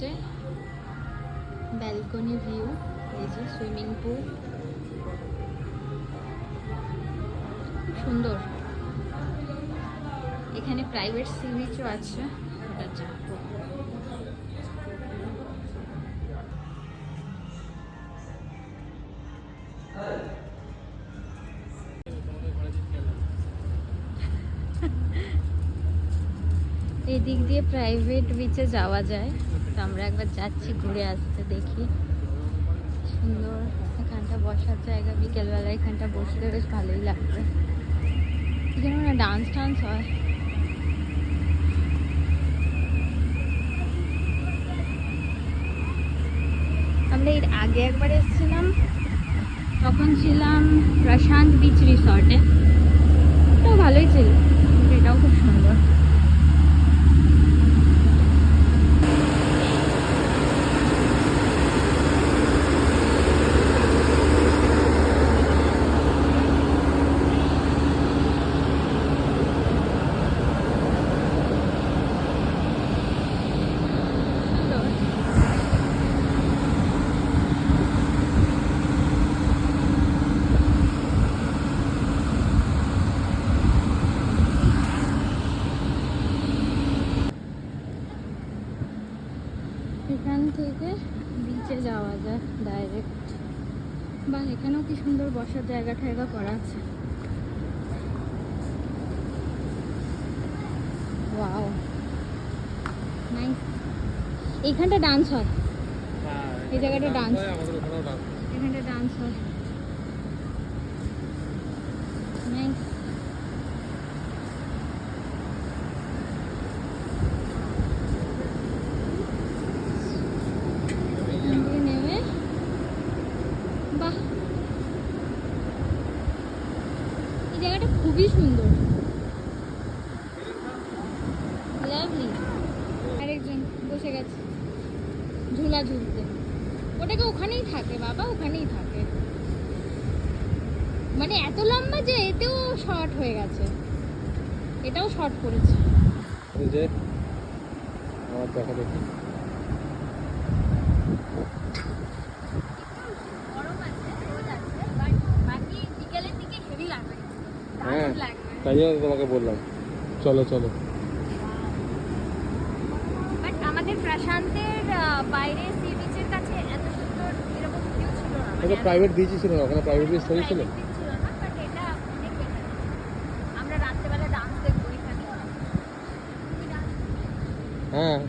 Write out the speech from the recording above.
হচ্ছে balcony view, এই যে সুইমিং পুল, খুব সুন্দর। এখানে প্রাইভেট সি বিচও আছে, ওটা যাবো। এই দিক দিয়ে প্রাইভেট বিচে যাওয়া যায়, তো আমরা একবার যাচ্ছি ঘুরে আসতে, দেখি। সুন্দর এখানটা বসার জায়গা, বিকেলবেলা এখানটা বসলে বেশ ভালোই লাগবে। এখানে মানে ডান্স টান্স হয়। আমরা এর আগে একবার এসেছিলাম, তখন ছিলাম প্রশান্ত বিচ রিসর্টে, তো ভালোই ছিল, এটাও খুব সুন্দর। এখান থেকে বিচে যাওয়া যায় ডাইরেক্ট। বা এখানেও কি সুন্দর বসার জায়গা ঠায়গা করা আছে। Wow, nice. এইখানটা ডান্স হয়, এই জায়গাটা ডান্স, এখানটা ডান্স হয়। নাইস। নেমে বাহ, এই জায়গাটা খুবই সুন্দর, লাভলি। আরেকজন বসে গেছে ঝুলা ঝুলতে, ওটাকে ওখানেই থাকে বাবা, ওখানেই থাকে। মানে এত লম্বা যে এতেও শর্ট হয়ে গেছে, এটাও শর্ট করেছে। এই যে আমার দেখা দেখি, হ্যাঁ তাই জন্য তোমাকে বললাম চলো চলো। বাট আমাদের প্রশান্তের বাইরে সি বিচের কাছে এত সুন্দর এরকম ভিউ ছিল না। ওটা প্রাইভেট বিচই ছিল না, ওখানে প্রাইভেট বিচ থোড়ি ছিল। বাট এটা অনেক বেটার। আমরা রাত্রেবেলা ডান্স দেখবো এখানে। হ্যাঁ